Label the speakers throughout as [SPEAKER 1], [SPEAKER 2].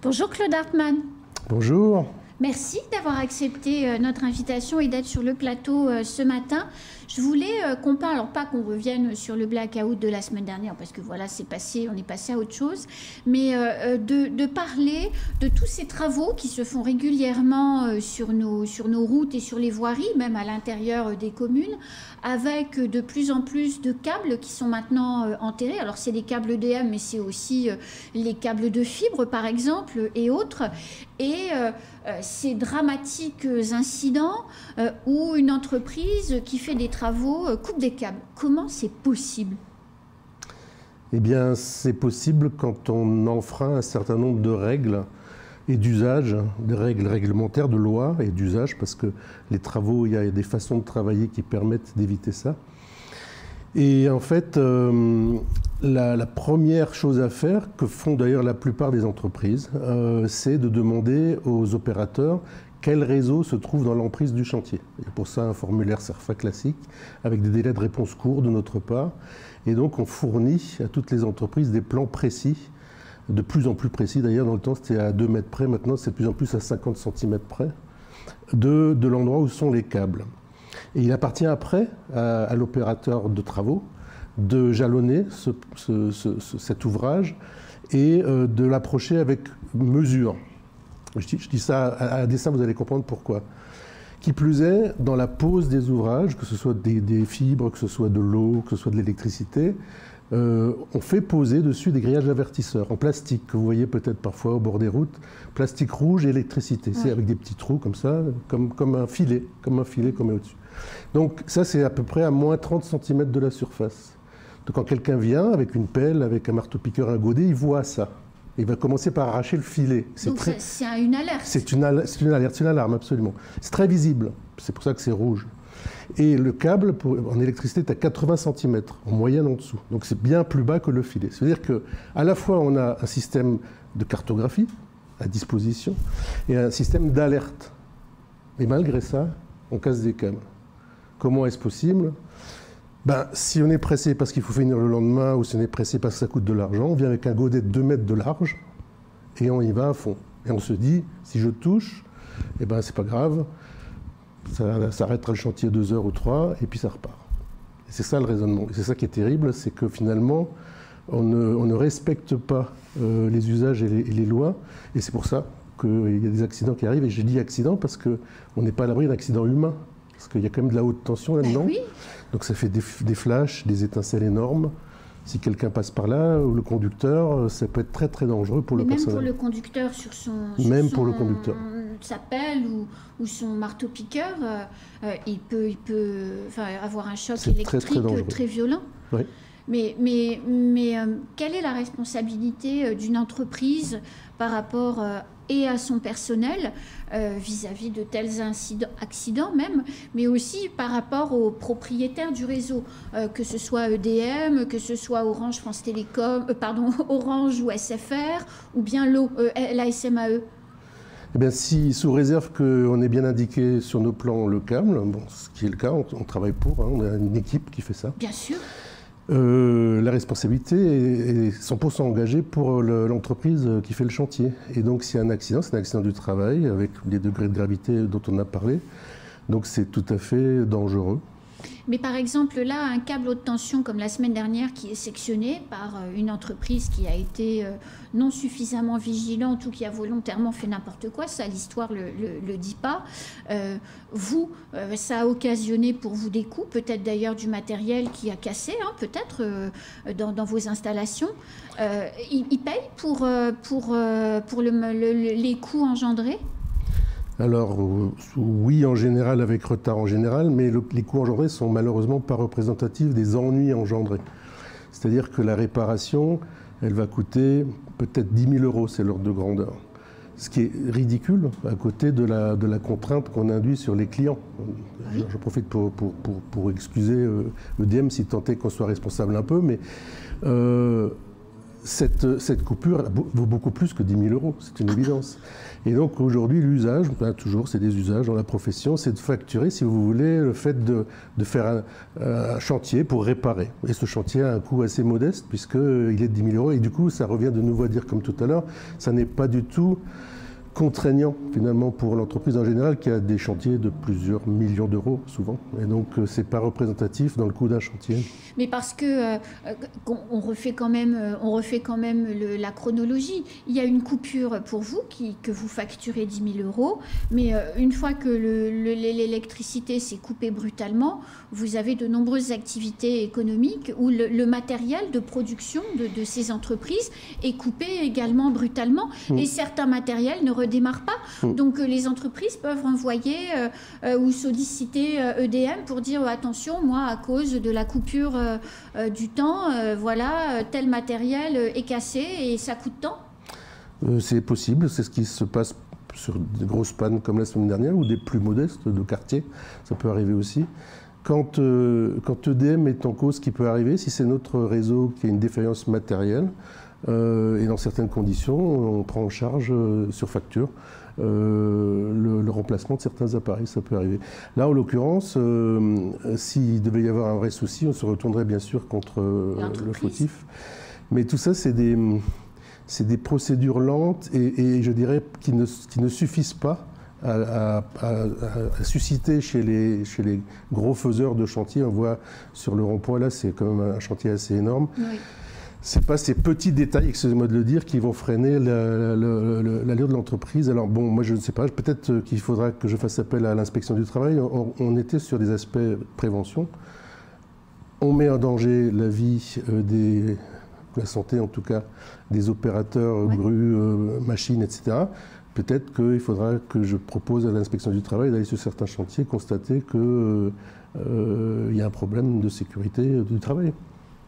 [SPEAKER 1] Bonjour Claude Hartmann.
[SPEAKER 2] Bonjour.
[SPEAKER 1] Merci d'avoir accepté notre invitation et d'être sur le plateau ce matin. Je voulais qu'on parle, alors pas qu'on revienne sur le blackout de la semaine dernière, parce que voilà, c'est passé, on est passé à autre chose, mais de parler de tous ces travaux qui se font régulièrement sur nos routes et sur les voiries, même à l'intérieur des communes, avec de plus en plus de câbles qui sont maintenant enterrés. Alors c'est des câbles EDM, mais c'est aussi les câbles de fibre, par exemple, et autres. Et ces dramatiques incidents où une entreprise qui fait des travaux coupe des câbles. Comment c'est possible ?
[SPEAKER 2] Eh bien, c'est possible quand on enfreint un certain nombre de règles et d'usages, des règles réglementaires, de loi et d'usage, parce que les travaux, il y a des façons de travailler qui permettent d'éviter ça. Et en fait, la première chose à faire, que font d'ailleurs la plupart des entreprises, c'est de demander aux opérateurs quel réseau se trouve dans l'emprise du chantier. Il y a pour ça un formulaire CERFA classique, avec des délais de réponse courts de notre part. Et donc on fournit à toutes les entreprises des plans précis, de plus en plus précis d'ailleurs. Dans le temps c'était à 2 mètres près, maintenant c'est de plus en plus à 50 cm près, de l'endroit où sont les câbles. Et il appartient après à l'opérateur de travaux de jalonner cet ouvrage et de l'approcher avec mesure. Je dis ça à dessein, vous allez comprendre pourquoi. Qui plus est, dans la pose des ouvrages, que ce soit des fibres, que ce soit de l'eau, que ce soit de l'électricité, on fait poser dessus des grillages avertisseurs en plastique, que vous voyez peut-être parfois au bord des routes, plastique rouge et électricité. Ouais. C'est avec des petits trous comme ça, comme un filet qu'on met au-dessus. Donc ça, c'est à peu près à moins 30 cm de la surface. Donc quand quelqu'un vient avec une pelle, avec un marteau-piqueur, un godet, il voit ça. Il va commencer par arracher le filet.
[SPEAKER 1] Donc c'est une alerte.
[SPEAKER 2] C'est une alerte, c'est une alarme, absolument. C'est très visible, c'est pour ça que c'est rouge. Et le câble en électricité est à 80 cm, en moyenne en dessous. Donc c'est bien plus bas que le filet. C'est-à-dire qu'à la fois on a un système de cartographie à disposition et un système d'alerte. Et malgré ça, on casse des câbles. Comment est-ce possible ? Si on est pressé parce qu'il faut finir le lendemain ou si on est pressé parce que ça coûte de l'argent, on vient avec un godet de 2 mètres de large et on y va à fond. Et on se dit, si je touche, c'est pas grave, ça arrêtera le chantier 2 heures ou 3 et puis ça repart. Et c'est ça le raisonnement. Et c'est ça qui est terrible, c'est que finalement, on ne respecte pas les usages et les lois. Et c'est pour ça qu'il y a des accidents qui arrivent. Et j'ai dit accident parce qu'on n'est pas à l'abri d'un accident humain. Parce qu'il y a quand même de la haute tension là-dedans.
[SPEAKER 1] Oui.
[SPEAKER 2] Donc ça fait des flashs, des étincelles énormes. Si quelqu'un passe par là, ou le conducteur, ça peut être très très dangereux pour le personnel.
[SPEAKER 1] Même pour le conducteur sur sa pelle ou son marteau-piqueur, il peut avoir un choc électrique très violent.
[SPEAKER 2] Oui.
[SPEAKER 1] Mais quelle est la responsabilité d'une entreprise par rapport et à son personnel vis-à-vis de tels accidents même, mais aussi par rapport aux propriétaires du réseau, que ce soit EDM, que ce soit Orange, France Télécom, Orange ou SFR, ou bien la SMAE.
[SPEAKER 2] Eh bien, si, sous réserve qu'on ait bien indiqué sur nos plans le câble, ce qui est le cas, on travaille pour, on a une équipe qui fait ça.
[SPEAKER 1] Bien sûr.
[SPEAKER 2] La responsabilité est 100% engagée pour l'entreprise qui fait le chantier. Et donc, s'il y a un accident, c'est un accident du travail avec les degrés de gravité dont on a parlé. Donc, c'est tout à fait dangereux.
[SPEAKER 1] Mais par exemple, là, un câble haute tension comme la semaine dernière qui est sectionné par une entreprise qui a été non suffisamment vigilante ou qui a volontairement fait n'importe quoi, ça l'histoire le dit pas. Ça a occasionné pour vous des coûts, peut-être d'ailleurs du matériel qui a cassé, peut-être dans vos installations. Ils payent pour les coûts engendrés ?
[SPEAKER 2] Alors oui, en général, avec retard en général, mais les coûts engendrés sont malheureusement pas représentatifs des ennuis engendrés. C'est-à-dire que la réparation, elle va coûter peut-être 10 000 €, c'est l'ordre de grandeur. Ce qui est ridicule à côté de la contrainte qu'on induit sur les clients. Je profite pour excuser EDM si tant est qu'on soit responsable un peu, mais cette coupure vaut beaucoup plus que 10 000 €, c'est une évidence. Et donc aujourd'hui, l'usage, toujours, c'est des usages dans la profession, c'est de facturer, si vous voulez, le fait de faire un chantier pour réparer. Et ce chantier a un coût assez modeste, puisqu'il est de 10 000 €. Et du coup, ça revient de nouveau à dire, comme tout à l'heure, ça n'est pas du tout contraignant finalement pour l'entreprise en général qui a des chantiers de plusieurs millions d'euros souvent. Et donc c'est pas représentatif dans le coût d'un chantier.
[SPEAKER 1] Mais parce que on refait quand même la chronologie. Il y a une coupure pour vous que vous facturez 10 000 €, mais une fois que l'électricité s'est coupée brutalement, vous avez de nombreuses activités économiques où le matériel de production de ces entreprises est coupé également brutalement et certains matériels ne redémarrent pas. Donc les entreprises peuvent renvoyer ou solliciter EDM pour dire attention, moi à cause de la coupure du temps, voilà, tel matériel est cassé et ça coûte tant.
[SPEAKER 2] C'est possible, c'est ce qui se passe sur des grosses pannes comme la semaine dernière ou des plus modestes de quartier, ça peut arriver aussi. Quand EDM est en cause, ce qui peut arriver, si c'est notre réseau qui a une défaillance matérielle, et dans certaines conditions, on prend en charge sur facture le remplacement de certains appareils, ça peut arriver. Là, en l'occurrence, s'il devait y avoir un vrai souci, on se retournerait bien sûr contre le fautif. Mais tout ça, c'est des procédures lentes et je dirais qui ne suffisent pas à susciter chez les gros faiseurs de chantier. On voit sur le rond-point, là, c'est quand même un chantier assez énorme. Oui. Ce n'est pas ces petits détails, excusez-moi de le dire, qui vont freiner l'allure de l'entreprise. Alors bon, moi je ne sais pas, peut-être qu'il faudra que je fasse appel à l'inspection du travail. On était sur des aspects prévention. On met en danger la vie la santé en tout cas, des opérateurs, grues, machines, etc. Peut-être qu'il faudra que je propose à l'inspection du travail d'aller sur certains chantiers, constater qu'il y a un problème de sécurité du travail.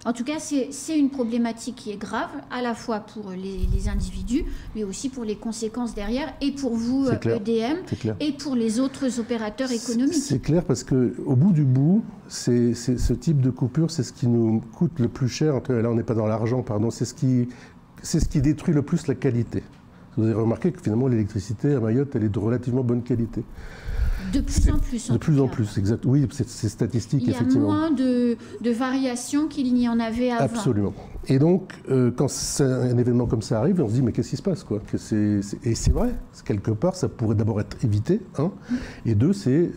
[SPEAKER 1] En tout cas, c'est une problématique qui est grave, à la fois pour les individus, mais aussi pour les conséquences derrière, et pour vous, EDM, et pour les autres opérateurs économiques.
[SPEAKER 2] C'est clair, parce qu'au bout du bout, ce type de coupure, c'est ce qui nous coûte le plus cher. Là, on n'est pas dans l'argent, pardon, c'est ce qui détruit le plus la qualité. Vous avez remarqué que finalement, l'électricité à Mayotte, elle est de relativement bonne qualité.
[SPEAKER 1] De plus en plus.
[SPEAKER 2] De plus en plus, exact. Oui, c'est statistique, effectivement.
[SPEAKER 1] Il y a moins de variations qu'il n'y en avait avant.
[SPEAKER 2] Absolument. Et donc, quand un événement comme ça arrive, on se dit, mais qu'est-ce qui se passe, quoi ? Et c'est vrai, quelque part, ça pourrait d'abord être évité, et deux, c'est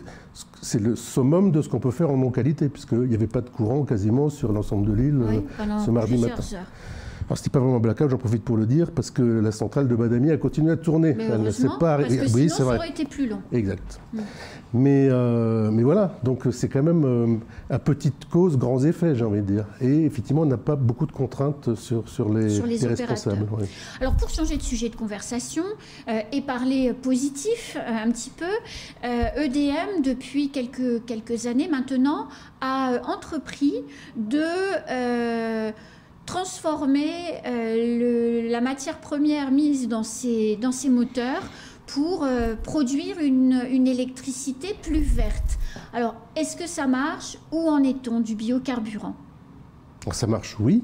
[SPEAKER 2] le summum de ce qu'on peut faire en non-qualité, puisqu'il n'y avait pas de courant quasiment sur l'ensemble de l'île ce mardi matin. Heures. Alors, ce n'est pas vraiment un blackout, j'en profite pour le dire, parce que la centrale de Badami a continué à tourner.
[SPEAKER 1] Mais heureusement, parce que sinon, ça aurait été plus long.
[SPEAKER 2] Exact. Mais voilà, donc c'est quand même à petite cause, grands effets, j'ai envie de dire. Et effectivement, on n'a pas beaucoup de contraintes sur les responsables. Oui.
[SPEAKER 1] Alors, pour changer de sujet de conversation et parler positif un petit peu, EDM, depuis quelques années maintenant, a entrepris de transformer la matière première mise dans ces moteurs pour produire une électricité plus verte. Alors, est-ce que ça marche? Où en est-on du biocarburant?
[SPEAKER 2] Ça marche, oui.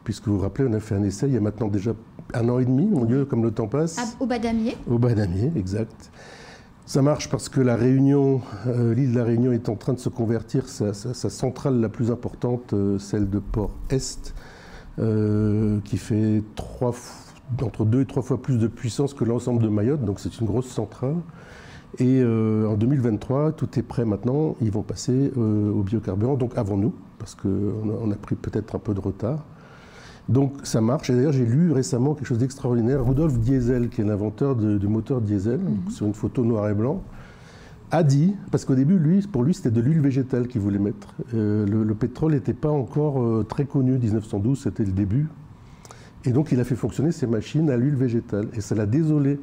[SPEAKER 2] Puisque vous vous rappelez, on a fait un essai il y a maintenant déjà 1 an et demi, mon Dieu, comme le temps passe.
[SPEAKER 1] Au Badamier.
[SPEAKER 2] Au Badamier, exact. Ça marche parce que l'île de la Réunion est en train de se convertir, sa centrale la plus importante, celle de Port-Est, qui fait entre 2 et 3 fois plus de puissance que l'ensemble de Mayotte, donc c'est une grosse centrale. Et en 2023, tout est prêt maintenant, ils vont passer au biocarburant, donc avant nous, parce qu'on a pris peut-être un peu de retard. Donc ça marche, et d'ailleurs j'ai lu récemment quelque chose d'extraordinaire. Rudolf Diesel, qui est l'inventeur du moteur diesel, sur une photo noir et blanc, a dit, parce qu'au début, pour lui c'était de l'huile végétale qu'il voulait mettre. Le pétrole n'était pas encore très connu, 1912 c'était le début. Et donc il a fait fonctionner ses machines à l'huile végétale. Et ça l'a désolé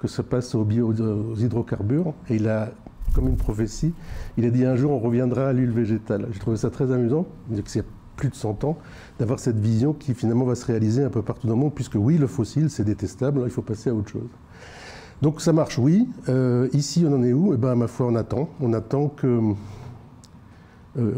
[SPEAKER 2] que ça passe aux hydrocarbures. Et il a, comme une prophétie, il a dit un jour on reviendra à l'huile végétale. J'ai trouvé ça très amusant, c'est plus de 100 ans, d'avoir cette vision qui finalement va se réaliser un peu partout dans le monde, puisque oui, le fossile c'est détestable, il faut passer à autre chose. Donc ça marche, oui. Ici, on en est où? Eh bien, ma foi, on attend. On attend que,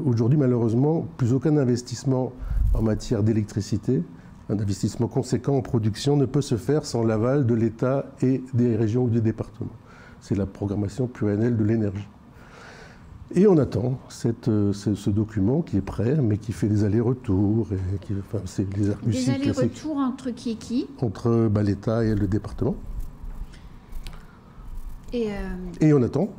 [SPEAKER 2] aujourd'hui, malheureusement, plus aucun investissement en matière d'électricité un investissement conséquent en production ne peut se faire sans l'aval de l'État et des régions ou des départements. C'est la programmation pluriannuelle de l'énergie. Et on attend ce document qui est prêt, mais qui fait des allers-retours. C'est les arguties
[SPEAKER 1] des allers-retours entre qui et qui?
[SPEAKER 2] Entre l'État et le département. Et on attend.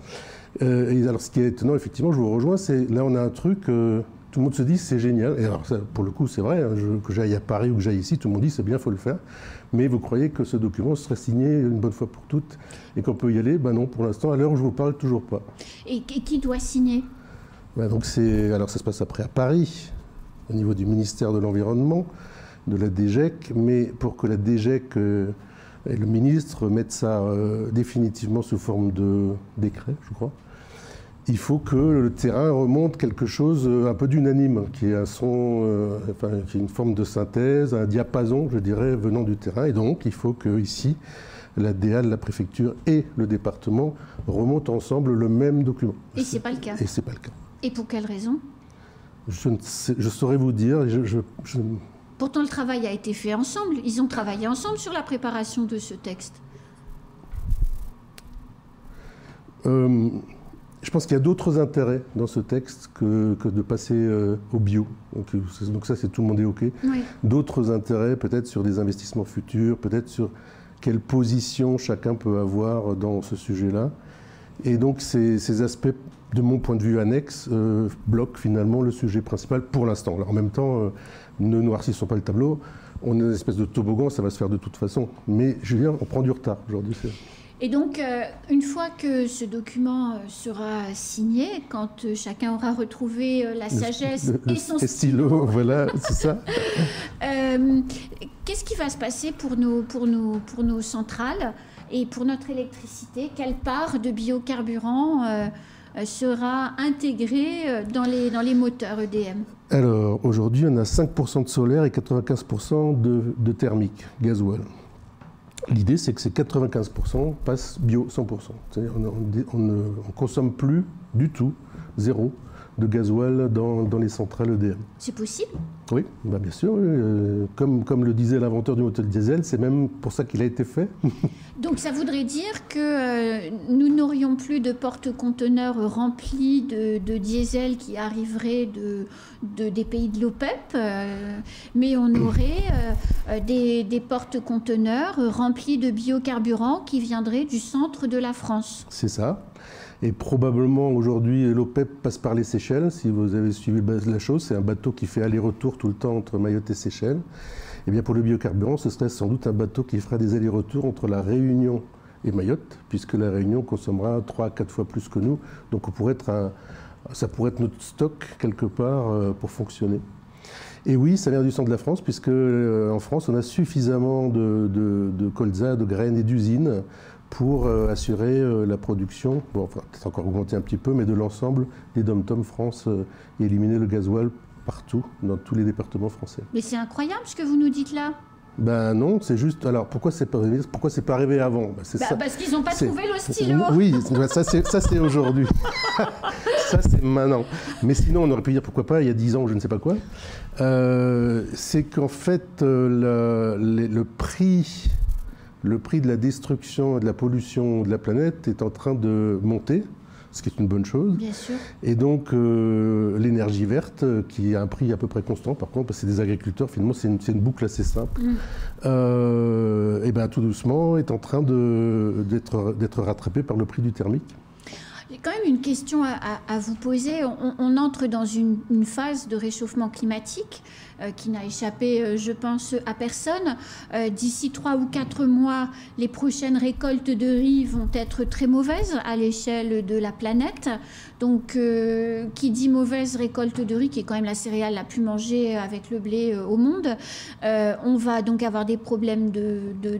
[SPEAKER 2] Et alors, ce qui est étonnant, effectivement, je vous rejoins, c'est là, on a un truc, tout le monde se dit, c'est génial. Et alors, ça, pour le coup, c'est vrai, hein, que j'aille à Paris ou que j'aille ici, tout le monde dit, c'est bien, il faut le faire. Mais vous croyez que ce document serait signé une bonne fois pour toutes et qu'on peut y aller? Ben non, pour l'instant, à l'heure où je vous parle, toujours pas.
[SPEAKER 1] Et qui doit signer?
[SPEAKER 2] Donc alors, ça se passe après à Paris, au niveau du ministère de l'Environnement, de la DGEC, mais pour que la DGEC et le ministre mettent ça définitivement sous forme de décret, je crois, il faut que le terrain remonte quelque chose un peu d'unanime, qui est un son, qui est une forme de synthèse, un diapason, je dirais, venant du terrain. Et donc, il faut que ici, la DEAL, la préfecture et le département remontent ensemble le même document.
[SPEAKER 1] Et c'est pas le cas.
[SPEAKER 2] Et c'est pas le cas.
[SPEAKER 1] Et pour quelle raison?
[SPEAKER 2] Je saurais vous dire.
[SPEAKER 1] Pourtant, le travail a été fait ensemble. Ils ont travaillé ensemble sur la préparation de ce texte.
[SPEAKER 2] Je pense qu'il y a d'autres intérêts dans ce texte que de passer au bio. Donc ça, c'est tout le monde est OK.
[SPEAKER 1] Oui.
[SPEAKER 2] D'autres intérêts, peut-être sur des investissements futurs, peut-être sur quelle position chacun peut avoir dans ce sujet-là. Et donc ces aspects, de mon point de vue annexe, bloquent finalement le sujet principal pour l'instant. En même temps, ne noircissons pas le tableau. On est une espèce de toboggan, ça va se faire de toute façon. Mais Julien, on prend du retard aujourd'hui.
[SPEAKER 1] Et donc, une fois que ce document sera signé, quand chacun aura retrouvé la sagesse et son stylo,
[SPEAKER 2] voilà, c'est ça.
[SPEAKER 1] Qu'est-ce qui va se passer pour nos centrales et pour notre électricité? Quelle part de biocarburant sera intégrée dans les moteurs EDM?
[SPEAKER 2] Alors, aujourd'hui, on a 5% de solaire et 95% de thermique, gasoil. L'idée, c'est que ces 95% passent bio 100%. C'est-à-dire on ne consomme plus du tout, zéro, de gasoil dans les centrales EDM.
[SPEAKER 1] C'est possible?
[SPEAKER 2] Oui, bien sûr. Comme le disait l'inventeur du moteur diesel, c'est même pour ça qu'il a été fait.
[SPEAKER 1] Donc ça voudrait dire que nous n'aurions plus de porte-conteneurs remplis de diesel qui arriveraient des pays de l'OPEP, mais on aurait des porte-conteneurs remplis de biocarburants qui viendraient du centre de la France.
[SPEAKER 2] C'est ça. Et probablement aujourd'hui, l'OPEP passe par les Seychelles. Si vous avez suivi la chose, c'est un bateau qui fait aller-retour tout le temps entre Mayotte et Seychelles. Et bien pour le biocarburant, ce serait sans doute un bateau qui ferait des allers-retours entre la Réunion et Mayotte, puisque la Réunion consommera 3 à 4 fois plus que nous. Donc ça pourrait être notre stock quelque part pour fonctionner. Et oui, ça vient du centre de la France, puisque en France, on a suffisamment de colza, de graines et d'usines pour assurer la production, peut-être encore augmenter un petit peu, mais de l'ensemble des DOM-TOM France et éliminer le gasoil partout, dans tous les départements français.
[SPEAKER 1] Mais c'est incroyable ce que vous nous dites là.
[SPEAKER 2] Ben non, c'est juste... Alors, pourquoi c'est pas arrivé avant?
[SPEAKER 1] Parce qu'ils n'ont pas trouvé le stylo.
[SPEAKER 2] Oui, ça c'est aujourd'hui. Ça, c'est maintenant. Mais sinon, on aurait pu dire pourquoi pas, il y a 10 ans, je ne sais pas quoi. C'est qu'en fait, le prix de la destruction et de la pollution de la planète est en train de monter, ce qui est une bonne chose. Bien sûr. Et donc, l'énergie verte, qui a un prix à peu près constant, par contre, parce que c'est des agriculteurs, finalement, c'est une boucle assez simple, et bien tout doucement est en train d'être rattrapé par le prix du thermique.
[SPEAKER 1] J'ai quand même une question à vous poser. On entre dans une phase de réchauffement climatique qui n'a échappé, je pense, à personne. D'ici 3 ou 4 mois, les prochaines récoltes de riz vont être très mauvaises à l'échelle de la planète. Donc, qui dit mauvaise récolte de riz, qui est quand même la céréale la plus mangée avec le blé au monde, on va donc avoir des problèmes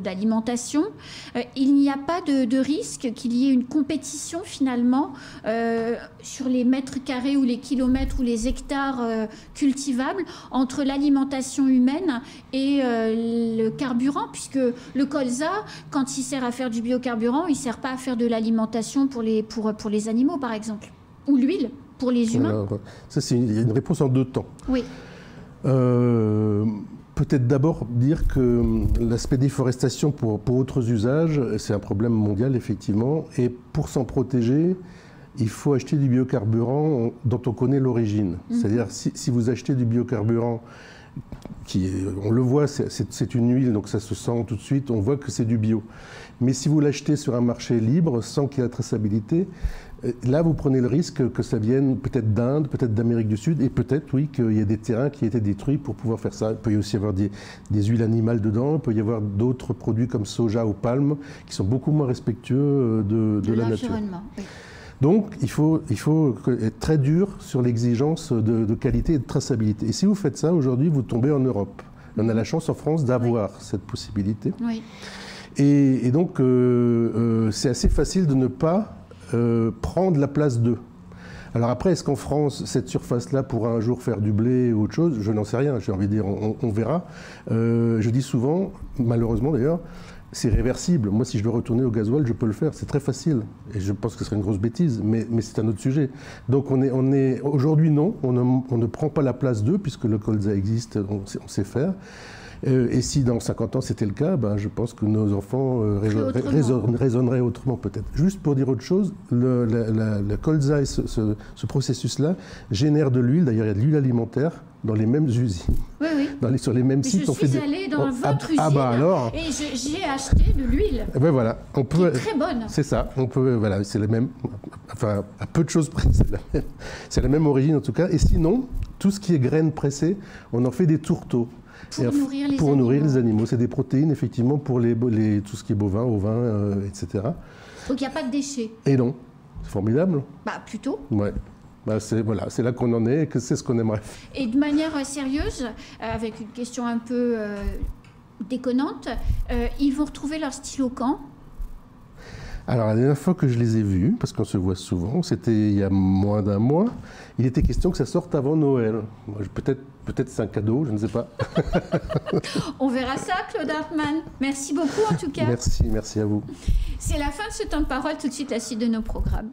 [SPEAKER 1] d'alimentation. Il n'y a pas de risque qu'il y ait une compétition finalement sur les mètres carrés ou les kilomètres ou les hectares cultivables entre l'alimentation humaine et le carburant, puisque le colza, quand il sert à faire du biocarburant, il ne sert pas à faire de l'alimentation pour les animaux, par exemple. Ou l'huile, pour les humains.
[SPEAKER 2] Alors, ça, il y a une réponse en 2 temps.
[SPEAKER 1] Oui.
[SPEAKER 2] peut-être d'abord dire que l'aspect déforestation pour autres usages, c'est un problème mondial, effectivement. Et pour s'en protéger, il faut acheter du biocarburant dont on connaît l'origine. C'est-à-dire, si vous achetez du biocarburant, on le voit, c'est une huile, donc ça se sent tout de suite, on voit que c'est du bio. Mais si vous l'achetez sur un marché libre, sans qu'il y ait la traçabilité, là, vous prenez le risque que ça vienne peut-être d'Inde, peut-être d'Amérique du Sud, et peut-être, oui, qu'il y ait des terrains qui aient été détruits pour pouvoir faire ça. Il peut y aussi avoir des huiles animales dedans, il peut y avoir d'autres produits comme soja ou palme, qui sont beaucoup moins respectueux de la nature.
[SPEAKER 1] Oui.
[SPEAKER 2] Donc, il faut être très dur sur l'exigence de qualité et de traçabilité. Et si vous faites ça, aujourd'hui, vous tombez en Europe. On a la chance en France d'avoir cette possibilité.
[SPEAKER 1] Oui.
[SPEAKER 2] Et donc, c'est assez facile de ne pas prendre la place d'eux. Alors après, est-ce qu'en France, cette surface-là pourra un jour faire du blé ou autre chose? Je n'en sais rien, j'ai envie de dire, on verra. Je dis souvent, malheureusement d'ailleurs, c'est réversible. Moi, si je veux retourner au gasoil, je peux le faire, c'est très facile. Et je pense que ce serait une grosse bêtise, mais c'est un autre sujet. Donc aujourd'hui, non, on ne prend pas la place d'eux, puisque le colza existe, on sait faire. Et si dans 50 ans c'était le cas, ben, je pense que nos enfants raisonneraient autrement peut-être. Juste pour dire autre chose, le colza et ce processus-là génère de l'huile. D'ailleurs, il y a de l'huile alimentaire dans les mêmes usines.
[SPEAKER 1] Oui, oui.
[SPEAKER 2] Sur les mêmes sites.
[SPEAKER 1] Je suis allée dans votre usine
[SPEAKER 2] alors.
[SPEAKER 1] Et j'ai acheté de l'huile.
[SPEAKER 2] Ben voilà, on peut.
[SPEAKER 1] Qui est très bonne.
[SPEAKER 2] C'est ça. On peut. Voilà, c'est la même. Enfin, à peu de choses près, c'est la même origine en tout cas. Et sinon, tout ce qui est graines pressées, on en fait des tourteaux.
[SPEAKER 1] Pour nourrir les animaux.
[SPEAKER 2] C'est des protéines, effectivement, pour tout ce qui est bovin, ovin, etc.
[SPEAKER 1] Donc il n'y a pas de déchets.
[SPEAKER 2] Et non. C'est formidable.
[SPEAKER 1] Bah, plutôt.
[SPEAKER 2] Ouais. Bah, c'est là qu'on en est et que c'est ce qu'on aimerait.
[SPEAKER 1] Et de manière sérieuse, avec une question un peu déconnante, ils vont retrouver leur stylo quand ?
[SPEAKER 2] Alors, la dernière fois que je les ai vus, parce qu'on se voit souvent, c'était il y a moins d'un mois, il était question que ça sorte avant Noël. Peut-être c'est un cadeau, je ne sais pas.
[SPEAKER 1] On verra ça, Claude Hartmann. Merci beaucoup en tout cas.
[SPEAKER 2] Merci à vous.
[SPEAKER 1] C'est la fin de ce temps de parole. Tout de suite, la suite de nos programmes.